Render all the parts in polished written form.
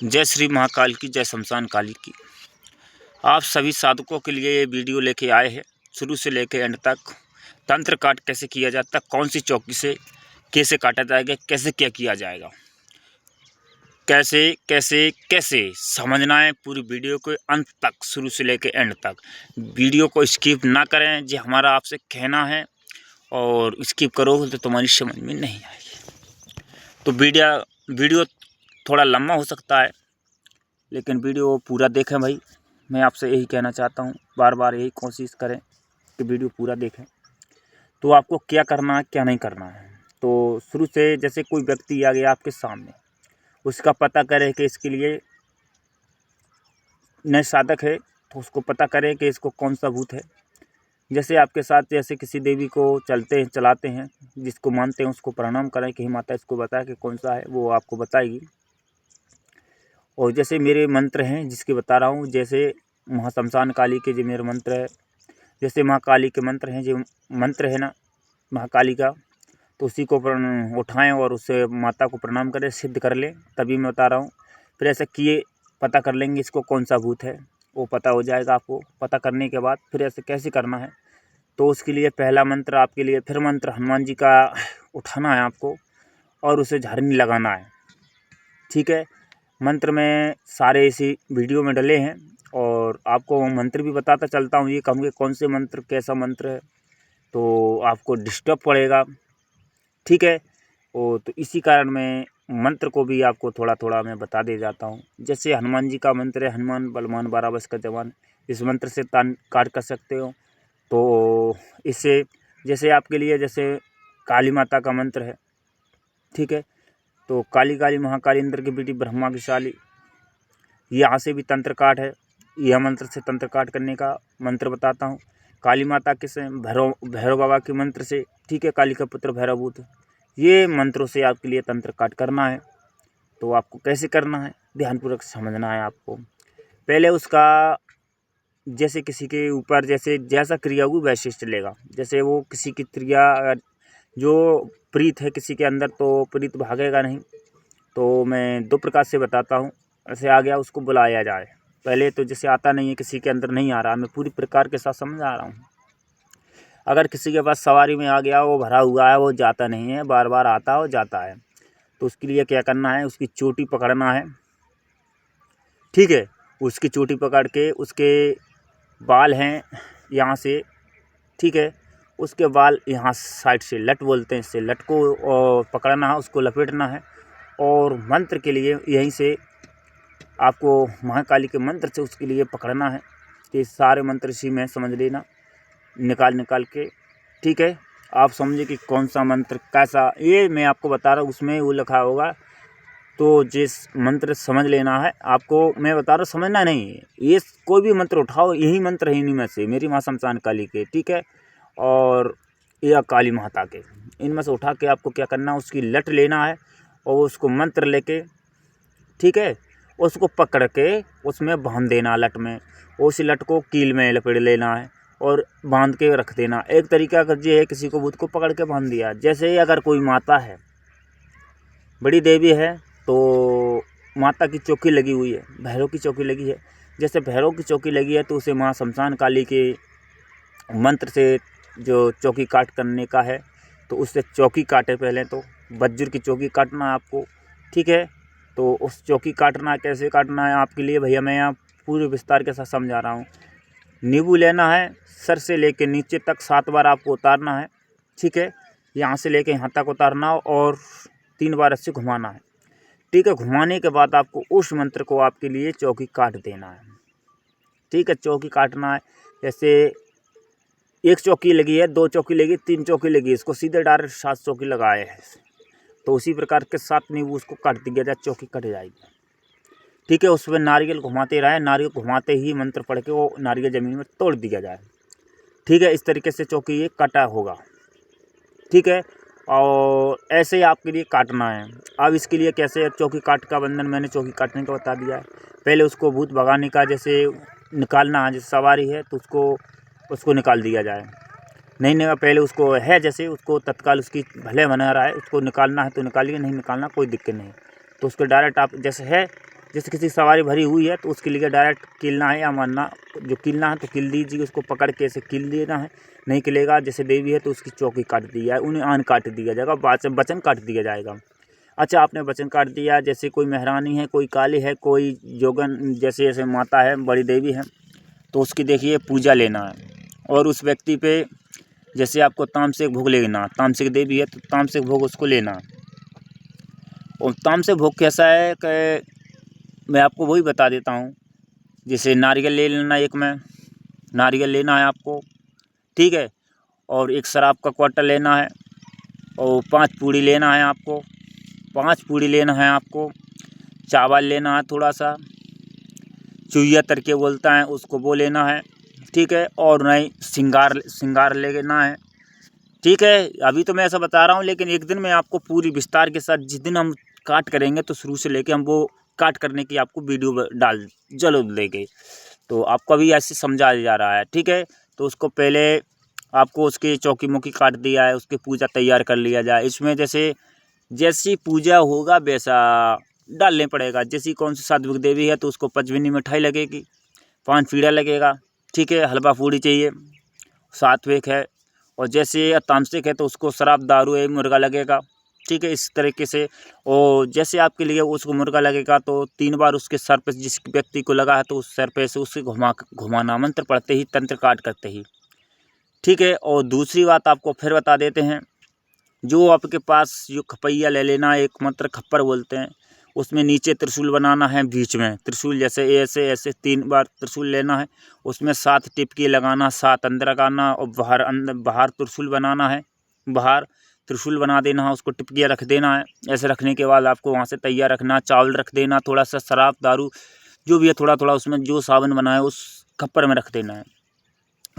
जय श्री महाकाल की, जय शमशान काली की। आप सभी साधकों के लिए ये वीडियो लेके आए हैं। शुरू से लेके एंड तक तंत्र काट कैसे किया जाता है, कौन सी चौकी से कैसे काटा जाएगा, कैसे क्या किया जाएगा, कैसे कैसे कैसे समझना है। पूरी वीडियो को अंत तक, शुरू से लेके एंड तक वीडियो को स्किप ना करें। ये हमारा आपसे कहना है, और स्किप करोगे तो तुम्हारी समझ में नहीं आएगी। तो वीडियो थोड़ा लंबा हो सकता है, लेकिन वीडियो पूरा देखें भाई। मैं आपसे यही कहना चाहता हूँ, बार बार यही कोशिश करें कि वीडियो पूरा देखें। तो आपको क्या करना है, क्या नहीं करना है। तो शुरू से, जैसे कोई व्यक्ति आ गया आपके सामने, उसका पता करें कि इसके लिए नए साधक है, तो उसको पता करें कि इसको कौन सा भूत है। जैसे आपके साथ, जैसे किसी देवी को चलाते हैं, जिसको मानते हैं उसको प्रणाम करें कि हे माता, इसको बताए कि कौन सा है, वो आपको बताएगी। और जैसे मेरे मंत्र हैं जिसके बता रहा हूँ, जैसे महाशमशान काली के जो मेरे मंत्र है, जैसे महाकाली के मंत्र हैं, जो मंत्र है ना महाकाली का, तो उसी को उठाएं और उससे माता को प्रणाम करें, सिद्ध कर लें। तभी मैं बता रहा हूँ। फिर ऐसा किए पता कर लेंगे इसको कौन सा भूत है, वो पता हो जाएगा आपको। पता करने के बाद फिर ऐसे कैसे करना है, तो उसके लिए पहला मंत्र आपके लिए, फिर मंत्र हनुमान जी का उठाना है आपको, और उसे झाड़नी लगाना है। ठीक है। मंत्र में सारे इसी वीडियो में डले हैं, और आपको मंत्र भी बताता चलता हूँ। ये कहूँगे कौन से मंत्र, कैसा मंत्र है, तो आपको डिस्टर्ब पड़ेगा। ठीक है। तो इसी कारण मैं मंत्र को भी आपको थोड़ा थोड़ा मैं बता दे जाता हूँ। जैसे हनुमान जी का मंत्र है, हनुमान बलवान 12 वर्ष का जवान। इस मंत्र से तान काट कर सकते हो। तो इससे, जैसे आपके लिए, जैसे काली माता का मंत्र है, ठीक है, तो काली काली महाकाली इंद्र की बेटी ब्रह्मा की शाली, यहाँ से भी तंत्र काट है। यह मंत्र से तंत्र काट करने का मंत्र बताता हूँ। काली माता के से, भैरव बाबा के मंत्र से, ठीक है, काली का पुत्र भैरवभूत, ये मंत्रों से आपके लिए तंत्र काट करना है। तो आपको कैसे करना है, ध्यानपूर्वक समझना है आपको। पहले उसका, जैसे किसी के ऊपर जैसा क्रिया हुई वैसे चलेगा। जैसे वो किसी की क्रिया, जो प्रीत है किसी के अंदर, तो प्रीत भागेगा नहीं। तो मैं 2 प्रकार से बताता हूँ। ऐसे आ गया, उसको बुलाया जाए। पहले तो जैसे आता नहीं है, किसी के अंदर नहीं आ रहा, मैं पूरी प्रकार के साथ समझा रहा हूँ। अगर किसी के पास सवारी में आ गया, वो भरा हुआ है, वो जाता नहीं है, बार बार आता है और जाता है, तो उसके लिए क्या करना है, उसकी चोटी पकड़ना है। ठीक है। उसकी चोटी पकड़ के, उसके बाल हैं यहाँ से, ठीक है, उसके बाल यहाँ साइड से, लट बोलते हैं, इससे लट को पकड़ना है, उसको लपेटना है। और मंत्र के लिए यहीं से आपको महाकाली के मंत्र से उसके लिए पकड़ना है। कि सारे मंत्र इसी में समझ लेना, निकाल के। ठीक है। आप समझिए कि कौन सा मंत्र कैसा, ये मैं आपको बता रहा हूँ, उसमें वो लिखा होगा। तो जिस मंत्र समझ लेना है आपको, मैं बता रहा हूँ, समझना नहीं है। ये कोई भी मंत्र उठाओ, यही मंत्र है इन्हीं में से, मेरी माँ शमशान काली के, ठीक है, और या काली माता के, इनमें से उठा के आपको क्या करना है, उसकी लट लेना है, और उसको मंत्र लेके, ठीक है, उसको पकड़ के उसमें बांध देना लट में। उस लट को कील में लपेट लेना है और बांध के रख देना। एक तरीका अगर ये है, किसी को भूत को पकड़ के बांध दिया। जैसे अगर कोई माता है, बड़ी देवी है, तो माता की चौकी लगी हुई है, भैरव की चौकी लगी है। जैसे भैरव की चौकी लगी है, तो उसे माँ शमशान काली के मंत्र से जो चौकी काट करने का है, तो उससे चौकी काटे। पहले तो वज्र की चौकी काटना है आपको। ठीक है। तो उस चौकी काटना, कैसे काटना है आपके लिए भैया, मैं यहाँ पूरे विस्तार के साथ समझा रहा हूँ। नींबू लेना है, सर से लेके नीचे तक 7 बार आपको उतारना है। ठीक है। यहाँ से लेके यहाँ तक उतारना, और 3 बार ऐसे घुमाना है। ठीक है। घुमाने के बाद आपको उस मंत्र को आपके लिए चौकी काट देना है। ठीक है। चौकी काटना है, जैसे 1 चौकी लगी है, 2 चौकी लगी, 3 चौकी लगी, इसको सीधे डायरेक्ट 7 चौकी लगाए है। तो उसी प्रकार के 7 नींबू उसको काट दिया जाए, चौकी कट जाएगी। ठीक है। उसमें नारियल घुमाते रहें, नारियल घुमाते ही मंत्र पढ़ के वो नारियल ज़मीन में तोड़ दिया जाए। ठीक है। इस तरीके से चौकी ये कटा होगा। ठीक है। और ऐसे ही आपके लिए काटना है। अब इसके लिए कैसे चौकी काट का बंधन, मैंने चौकी काटने का बता दिया है। पहले उसको भूत भगाने का, जैसे निकालना है, जैसे सवारी है तो उसको निकाल दिया जाए। नहीं पहले उसको है, जैसे उसको तत्काल उसकी भले बना रहा है, उसको निकालना है तो निकालिए, नहीं निकालना कोई दिक्कत नहीं। तो उसको डायरेक्ट आप जैसे है, जैसे किसी सवारी भरी हुई है तो उसके लिए डायरेक्ट कीलना है या मारना, जो कीलना है तो कील दीजिए, उसको पकड़ के ऐसे कील देना है। नहीं किलेगा, जैसे देवी है तो उसकी चौकी काट दी जाए, उन्हें आन काट दिया जाएगा, वचन काट दिया जाएगा। अच्छा, आपने वचन काट दिया, जैसे कोई महारानी है, कोई काली है, कोई जोगन जैसे जैसे माता है, बड़ी देवी है, तो उसकी देखिए पूजा लेना है। और उस व्यक्ति पे जैसे आपको तामसिक भोग लेना, तामसिक देवी है तो तामसिक भोग उसको लेना। और तामसिक भोग कैसा है कि मैं आपको वही बता देता हूँ। जैसे नारियल ले लेना, एक में नारियल लेना है आपको, ठीक है। और एक शराब का क्वार्टर लेना है, और 5 पूड़ी लेना है आपको, 5 पूड़ी लेना है आपको। चावल लेना है थोड़ा सा, चुईया तरके बोलता है उसको, वो लेना है, ठीक है। और नहीं श्रृंगार लेना है, ठीक है। अभी तो मैं ऐसा बता रहा हूँ, लेकिन एक दिन मैं आपको पूरी विस्तार के साथ, जिस दिन हम काट करेंगे तो शुरू से लेके हम वो काट करने की आपको वीडियो डाल जरूर देंगे। तो आपको अभी ऐसे समझाया जा रहा है, ठीक है। तो उसको पहले आपको उसकी चौकी मुखी काट दिया है, उसकी पूजा तैयार कर लिया जाए। इसमें जैसी पूजा होगा वैसा डालने पड़ेगा। जैसी कौन सी सात्विक देवी है तो उसको 55 मिठाई लगेगी, 5 पीड़ा लगेगा, ठीक है। हलवा पूड़ी चाहिए, सात्विक है। और जैसे तामसिक है तो उसको शराब दारू है, मुर्गा लगेगा, ठीक है। इस तरीके से, और जैसे आपके लिए उसको मुर्गा लगेगा तो 3 बार उसके सर पे, जिस व्यक्ति को लगा है तो उस सर पे से उससे घुमाना, मंत्र पढ़ते ही, तंत्र काट करते ही, ठीक है। और दूसरी बात आपको फिर बता देते हैं, जो आपके पास जो खपैया ले लेना, एक मंत्र खप्पर बोलते हैं, उसमें नीचे त्रिशूल बनाना है, बीच में त्रिशूल जैसे ऐसे ऐसे 3 बार त्रिशूल लेना है, उसमें 7 टिपकी लगाना, 7 अंदर लगाना, और बाहर त्रिशूल बनाना है, बाहर त्रिशूल बना देना है, उसको टिपकियाँ रख देना है। ऐसे रखने के बाद आपको वहाँ से तैयार रखना, चावल रख देना, थोड़ा सा शराब दारू जो भी है थोड़ा थोड़ा उसमें जो सावन बनाए उस खप्पर में रख देना है।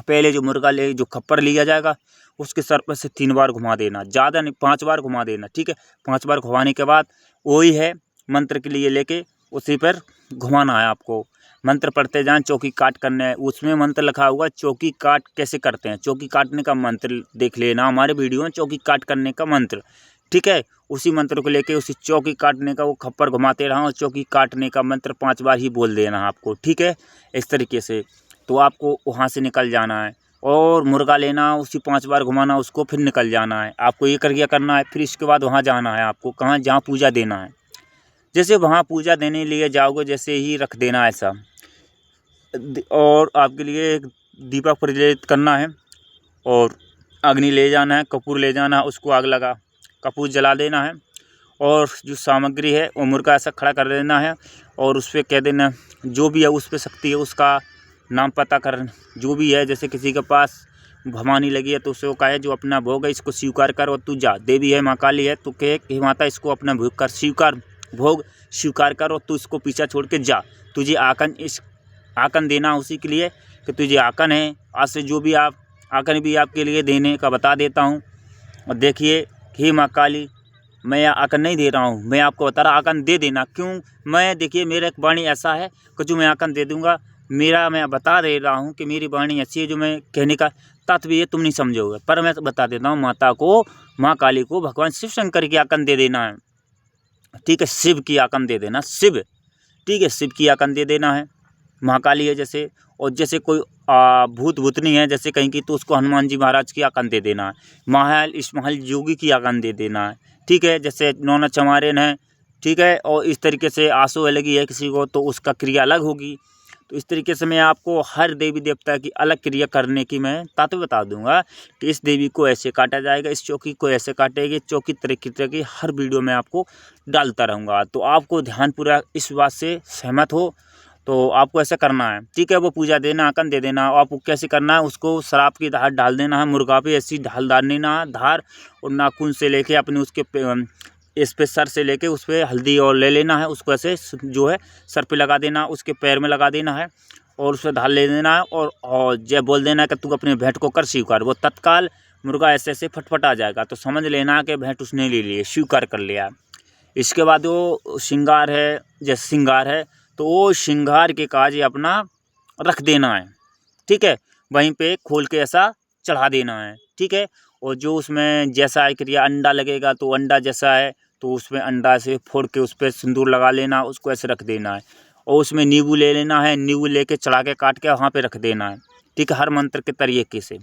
पहले जो खप्पर लिया जाएगा उसके सर पर से 3 बार घुमा देना, ज़्यादा नहीं, 5 बार घुमा देना, ठीक है। 5 बार घुमाने के बाद वही है मंत्र के लिए लेके उसी पर घुमाना है आपको। मंत्र पढ़ते जाएं, चौकी काट करने है, उसमें मंत्र लिखा हुआ चौकी काट कैसे करते हैं, चौकी काटने का मंत्र देख लेना हमारे वीडियो में, चौकी काट करने का मंत्र, ठीक है। उसी मंत्र को लेके उसी चौकी काटने का वो खप्पर घुमाते रहा और चौकी काटने का मंत्र 5 बार ही बोल देना आपको, ठीक है। इस तरीके से तो आपको वहाँ से निकल जाना है। और मुर्गा लेना, उसी 5 बार घुमाना उसको, फिर निकल जाना है आपको, ये करना है। फिर इसके बाद वहाँ जाना है आपको, कहाँ, जहाँ पूजा देना है। जैसे वहाँ पूजा देने लिए जाओगे, जैसे ही रख देना ऐसा। और आपके लिए एक दीपक प्रज्वलित करना है, और अग्नि ले जाना है, कपूर ले जाना है, उसको आग लगा कपूर जला देना है। और जो सामग्री है वो मुर्गा ऐसा खड़ा कर देना है, और उस पर कह देना जो भी है उस पर शक्ति है उसका नाम पता कर, जो भी है। जैसे किसी के पास भवानी लगी है तो उसे वो कहे जो अपना भोग है इसको स्वीकार कर, और तू जा, देवी है, माँ काली है, तो कहे कि माता इसको अपना भोग कर भोग स्वीकार कर, और तू इसको पीछा छोड़ के जा। तुझे आकन देना उसी के लिए कि तुझे आकन है। आज से जो भी आप आकन भी आपके लिए देने का बता देता हूँ। और देखिए कि माँ काली, मैं आकन नहीं दे रहा हूँ, मैं आपको बता रहा आकन दे देना। क्यों, मैं देखिए मेरा एक वाणी ऐसा है कि जो मैं आकन दे दूँगा, मैं बता दे रहा हूँ कि मेरी वाणी ऐसी है, जो मैं कहने का तत्व ये तुम नहीं समझोगे, पर मैं बता देता हूँ। माता को, माँ काली को भगवान शिव शंकर की आकन दे देना है, ठीक है। शिव की आकन दे देना, शिव, ठीक है, शिव की आकन दे देना है। महाकाली है जैसे, और जैसे कोई भूतनी है जैसे कहीं की, तो उसको हनुमान जी महाराज की आकन दे देना है। महल इस्माइल योगी की आकन दे देना है, ठीक है। जैसे नौना चमारेन है, ठीक है। और इस तरीके से आंसू लगी है किसी को तो उसका क्रिया अलग होगी। तो इस तरीके से मैं आपको हर देवी देवता की अलग क्रिया करने की मैं तत्व बता दूंगा कि इस देवी को ऐसे काटा जाएगा, इस चौकी को ऐसे काटेगी, चौकी तरह की हर वीडियो में आपको डालता रहूँगा। तो आपको ध्यानपूर्वक इस बात से सहमत हो तो आपको ऐसा करना है, ठीक है। वो पूजा देना, आकन दे देना। आपको कैसे करना है, उसको शराब की धार डाल देना है, मुर्गा पे ऐसी ढाल डालना है धार, और नाखून से लेके अपने उसके इस पे सर से लेके उस पर हल्दी और ले लेना है, उसको ऐसे जो है सर पे लगा देना, उसके पैर में लगा देना है, और उस पर धार ले देना है, और जय बोल देना है कि तू अपने भेंट को कर स्वीकार। वो तत्काल मुर्गा ऐसे ऐसे फटफट आ जाएगा, तो समझ लेना कि भेंट उसने ले लिए, स्वीकार कर लिया। इसके बाद वो श्रृंगार है, जैसे श्रृंगार है तो वो श्रृंगार के काज अपना रख देना है, ठीक है। वहीं पे खोल के ऐसा चढ़ा देना है, ठीक है। और जो उसमें जैसा है क्रिया, अंडा लगेगा तो अंडा जैसा है तो उसमें अंडा से फोड़ के उस पर सिंदूर लगा लेना, उसको ऐसे रख देना है। और उसमें नींबू ले लेना है, नींबू लेके चढ़ा के काट के वहाँ पे रख देना है। ठीक है, हर मंत्र के तरीके से,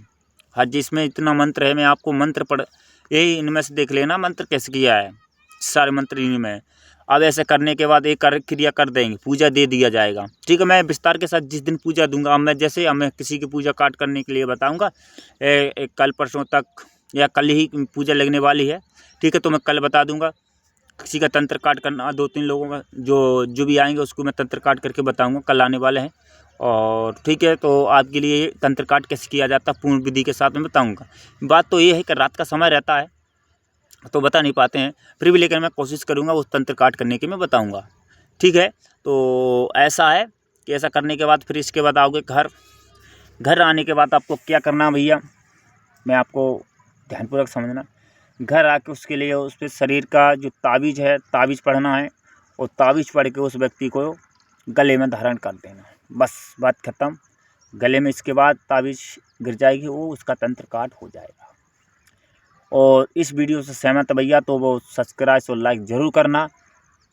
हर जिसमें इतना मंत्र है, मैं आपको मंत्र पढ़ यही इनमें से देख लेना मंत्र कैसे किया है, सारे मंत्र इन्हीं में है। अब ऐसे करने के बाद एक क्रिया कर देंगे, पूजा दे दिया जाएगा। ठीक है, मैं विस्तार के साथ जिस दिन पूजा दूंगा, अब मैं जैसे अब मैं किसी की पूजा काट करने के लिए बताऊंगा, कल परसों तक या कल ही पूजा लगने वाली है। ठीक है, तो मैं कल बता दूंगा किसी का तंत्र काट करना, 2-3 लोगों का जो भी आएंगे उसको मैं तंत्र काट करके बताऊंगा, कल आने वाले हैं। और ठीक है, तो आपके लिए तंत्र काट कैसे किया जाता है पूर्ण विधि के साथ में बताऊंगा। बात तो ये है कि रात का समय रहता है तो बता नहीं पाते हैं, फिर भी लेकिन मैं कोशिश करूंगा उस तंत्र काट करने की मैं बताऊंगा। ठीक है, तो ऐसा है कि ऐसा करने के बाद फिर इसके बाद आओगे घर आने के बाद आपको क्या करना भैया, मैं आपको ध्यानपूर्वक समझना। घर आके उसके लिए उस पर शरीर का जो ताबीज़ है, ताबीज़ पढ़ना है, और ताबीज़ पढ़ के उस व्यक्ति को गले में धारण कर देना है, बस बात ख़त्म। गले में इसके बाद ताबीज़ गिर जाएगी, वो उसका तंत्र काट हो जाएगा। और इस वीडियो से सहमत भैया तो वो सब्सक्राइब और लाइक ज़रूर करना,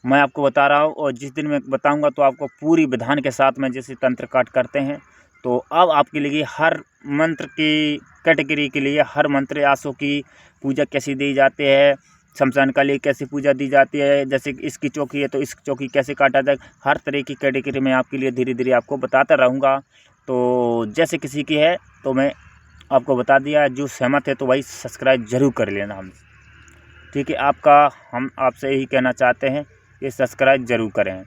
मैं आपको बता रहा हूँ। और जिस दिन मैं बताऊँगा तो आपको पूरी विधान के साथ में जैसे तंत्र काट करते हैं, तो अब आपके लिए हर मंत्र की कैटेगरी के लिए हर मंत्र आसों की पूजा कैसी दी जाती है, शमशान का लिए कैसे पूजा दी जाती है, जैसे इसकी चौकी है तो इस चौकी कैसे काटा जाए, हर तरह की कैटेगरी में आपके लिए धीरे धीरे आपको बताता रहूँगा। तो जैसे किसी की है तो मैं आपको बता दिया, जो सहमत है तो भाई सब्सक्राइब ज़रूर कर लेना हम। ठीक है, हम आपसे यही कहना चाहते हैं कि सब्सक्राइब ज़रूर करें।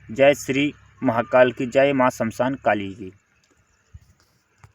जय श्री महाकाल की जय, माँ शमशान काली की।